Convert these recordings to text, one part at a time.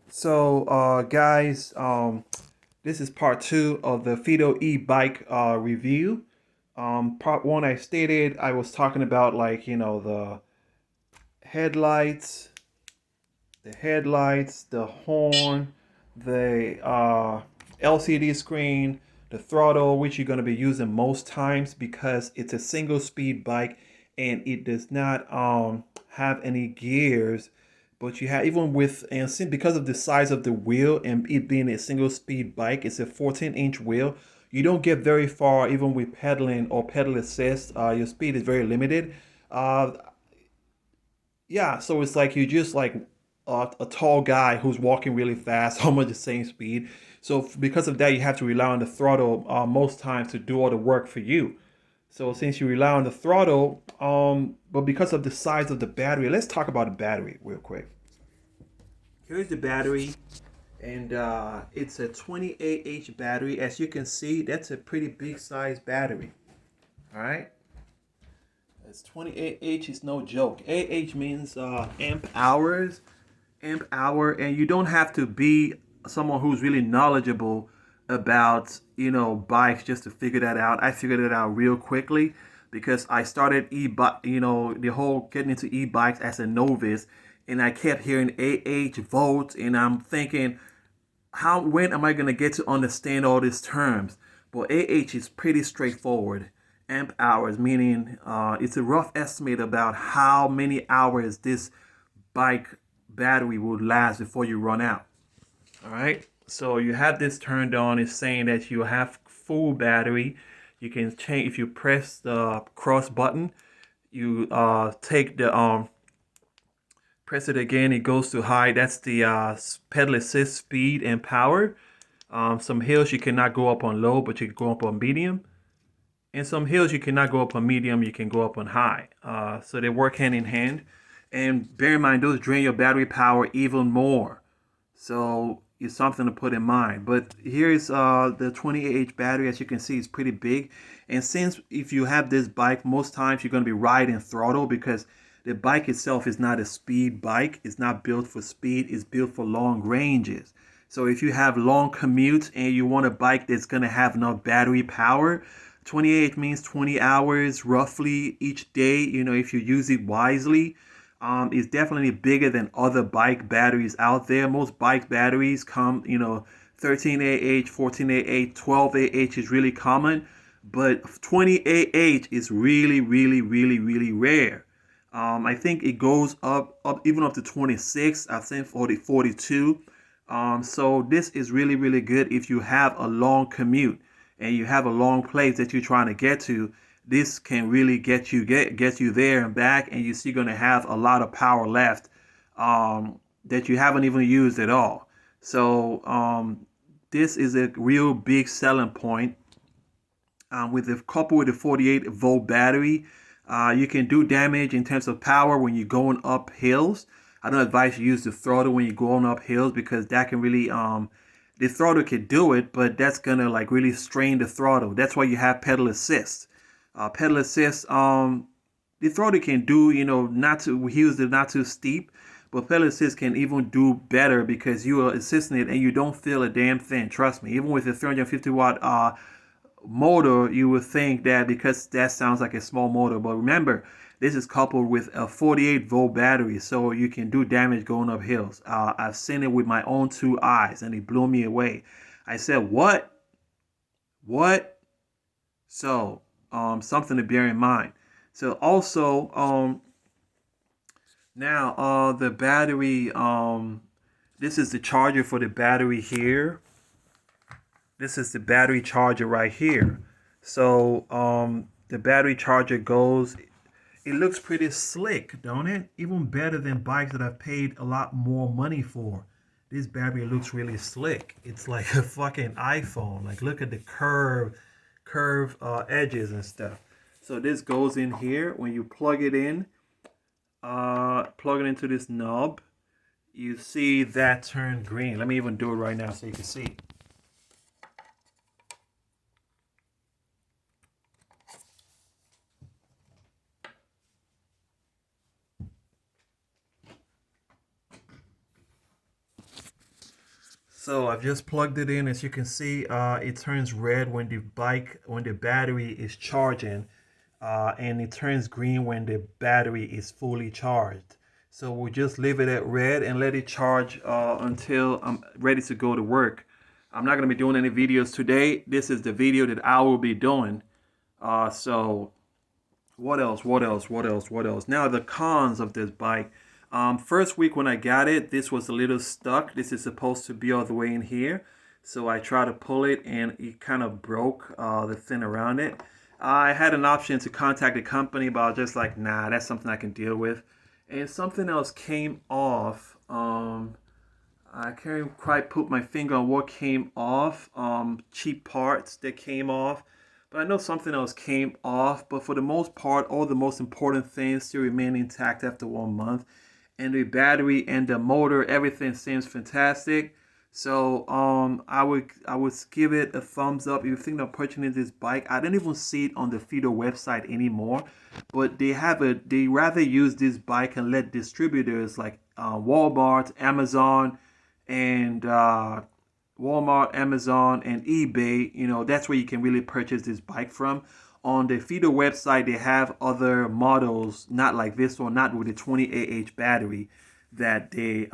So, guys, this is part two of the Fiido e-bike review. Part one, I was talking about like headlights, the horn, the LCD screen, the throttle, which you're going to be using most times because it's a single speed bike and it does not have any gears. But you have even with because of the size of the wheel and it being a single speed bike, it's a 14-inch wheel. You don't get very far even with pedaling or pedal assist. Your speed is very limited. Uh, yeah, so it's like you're just like a tall guy who's walking really fast, almost the same speed. So because of that, you have to rely on the throttle most times to do all the work for you. So since you rely on the throttle, but because of the size of the battery, let's talk about the battery real quick. Here's the battery, and it's a 28H battery. As you can see, that's a pretty big size battery. All right. It's 28H is no joke. AH means amp hours, amp hour, and you don't have to be someone who's really knowledgeable about bikes just to figure that out. I figured it out real quickly because I started the whole getting into e-bikes as a novice, and I kept hearing volts, and I'm thinking, when am I gonna get to understand all these terms? But AH is pretty straightforward. Amp hours, meaning it's a rough estimate about how many hours this bike battery will last before you run out. All right. So you have this turned on. It's saying that you have full battery. You can change if you press the cross button. You take the press it again. It goes to high. That's the pedal assist speed and power. Some hills you cannot go up on low, but you can go up on medium. And some hills you cannot go up on medium, you can go up on high. So they work hand in hand. And bear in mind, those drain your battery power even more. So it's something to put in mind. But here's the 28H battery. As you can see, it's pretty big. And since if you have this bike, most times you're going to be riding throttle because the bike itself is not a speed bike. It's not built for speed. It's built for long ranges. So if you have long commutes and you want a bike that's going to have enough battery power, 28 means 20 hours roughly each day, if you use it wisely. Is definitely bigger than other bike batteries out there. Most bike batteries come, 13AH, 14AH, 12AH is really common, but 20AH is really, really, really, really rare. I think it goes up even up to 26. I think 42. So this is really, really good if you have a long commute and you have a long place that you're trying to get to. This can really get you there and back, and you're still going to have a lot of power left that you haven't even used at all. So this is a real big selling point. With the couple with the 48 volt battery, you can do damage in terms of power when you're going up hills. I don't advise you use the throttle when you're going up hills because that can really the throttle can do it, but that's gonna like really strain the throttle. That's why you have pedal assist. Pedal assist, the throttle can do, not to use the not too steep, but pedal assist can even do better because you are assisting it and you don't feel a damn thing. Trust me, even with the 350 watt motor, you would think that because that sounds like a small motor, but remember, this is coupled with a 48 volt battery, so you can do damage going up hills. I've seen it with my own two eyes, and it blew me away. I said, "What? What?" So, something to bear in mind. So, also, now the battery. This is the charger for the battery here. This is the battery charger right here. So the battery charger goes, it looks pretty slick, don't it? Even better than bikes that I've paid a lot more money for. This battery looks really slick. It's like a fucking iPhone. Like look at the curve edges and stuff. So this goes in here. When you plug it in, plug it into this knob, you see that turn green. Let me even do it right now so you can see. So I've just plugged it in. As you can see, it turns red when the battery is charging, and it turns green when the battery is fully charged. So we'll just leave it at red and let it charge until I'm ready to go to work. I'm not going to be doing any videos today. This is the video that I will be doing. So what else? What else? What else? What else? Now the cons of this bike. First week when I got it, this was a little stuck. This is supposed to be all the way in here. So I tried to pull it and it kind of broke the thing around it. I had an option to contact the company, but I was just like, nah, that's something I can deal with. And something else came off. I can't quite put my finger on what came off. Cheap parts that came off. But I know something else came off. But for the most part, all the most important things still remain intact after 1 month. And the battery and the motor, everything seems fantastic. So I would give it a thumbs up if you think of purchasing this bike. I don't even see it on the Fiido website anymore, but they rather use this bike and let distributors like Walmart, Amazon, and Amazon, and eBay. That's where you can really purchase this bike from. On the Fiido website, they have other models, not like this one, not with the 20 battery that they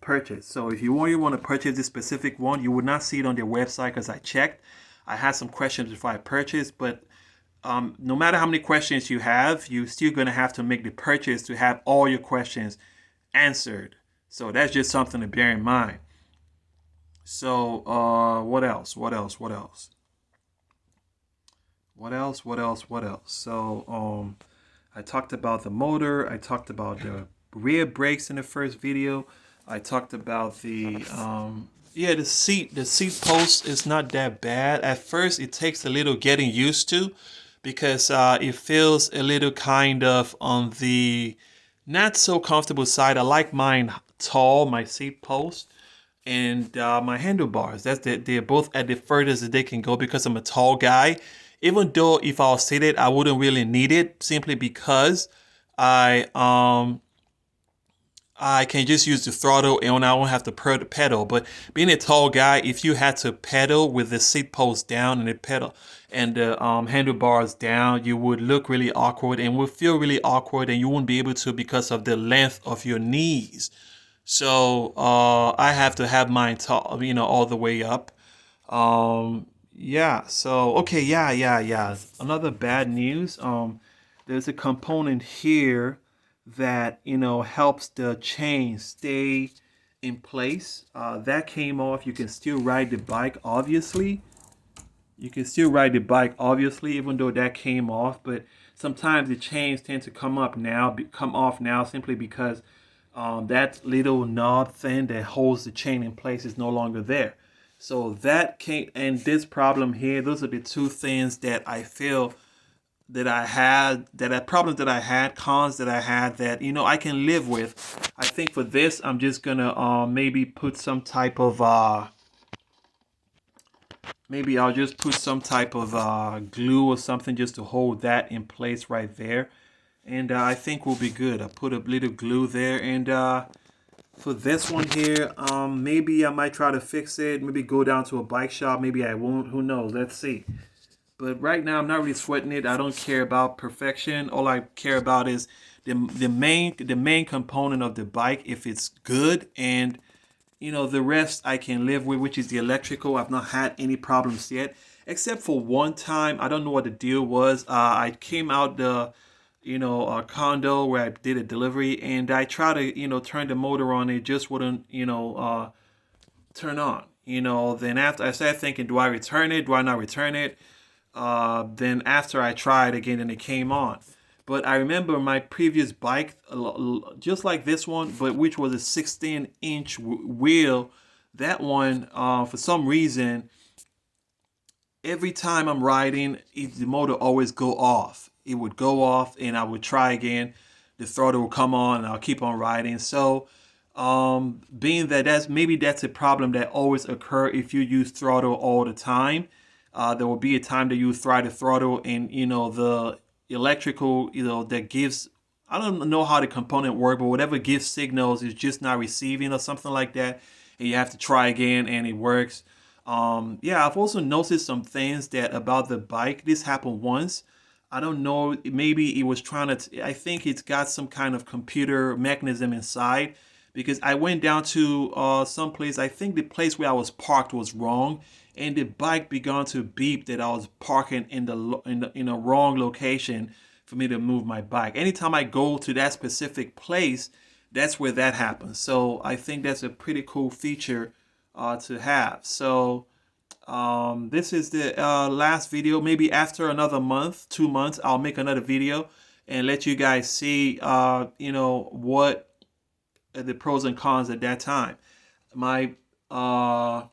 purchase. So if you want to purchase this specific one, you would not see it on their website because I checked. I had some questions before I purchased, but no matter how many questions you have, you're still going to have to make the purchase to have all your questions answered. So that's just something to bear in mind. So what else? What else? What else? What else? What else? What else? So I talked about the motor. I talked about the rear brakes in the first video. I talked about the the seat. The seat post is not that bad. At first, it takes a little getting used to because it feels a little kind of on the not so comfortable side. I like mine tall, my seat post, and my handlebars. They're both at the furthest that they can go because I'm a tall guy. Even though if I was seated, I wouldn't really need it simply because I I can just use the throttle and I won't have to pedal. But being a tall guy, if you had to pedal with the seat post down and the pedal and the handlebars down, you would look really awkward and would feel really awkward, and you wouldn't be able to because of the length of your knees. So I have to have mine tall, all the way up. Yeah. So okay. Yeah. Another bad news. There's a component here that helps the chain stay in place. That came off. You can still ride the bike, obviously. You can still ride the bike, obviously, even though that came off. But sometimes the chains tend to come off now, simply because that little knob thing that holds the chain in place is no longer there. So that came, and this problem here, those are the two things that I feel that I had, problems that I had, cons that I had that I can live with. I think for this, I'm just gonna maybe put some type of maybe I'll just put some type of glue or something just to hold that in place right there, and I think we'll be good. I put a little glue there, and for this one here, maybe I might try to fix it. Maybe go down to a bike shop. Maybe I won't. Who knows? Let's see. But right now, I'm not really sweating it. I don't care about perfection. All I care about is the main component of the bike. If it's good, and the rest I can live with, which is the electrical. I've not had any problems yet, except for one time. I don't know what the deal was. I came out the a condo where I did a delivery, and I tried to turn the motor on. It just wouldn't turn on. Then after I started thinking, do I return it? Do I not return it? Then after I tried again, and it came on. But I remember my previous bike, just like this one, but which was a 16-inch wheel. That one, for some reason, every time I'm riding, the motor always go off. It would go off, and I would try again. The throttle will come on, and I'll keep on riding. So, being that that's a problem that always occur if you use throttle all the time. There will be a time that you try to throttle, and the electrical, that gives, I don't know how the component work, but whatever gives signals is just not receiving or something like that. and you have to try again and it works. Yeah, I've also noticed some things that about the bike. This happened once. I don't know, maybe it was trying to, I think it's got some kind of computer mechanism inside, because I went down to some place, I think the place where I was parked was wrong, and the bike began to beep that I was parking in the wrong location for me to move my bike. Anytime I go to that specific place, that's where that happens. So I think that's a pretty cool feature to have. So this is the last video. Maybe after another month, 2 months, I'll make another video and let you guys see, what the pros and cons at that time. My LCD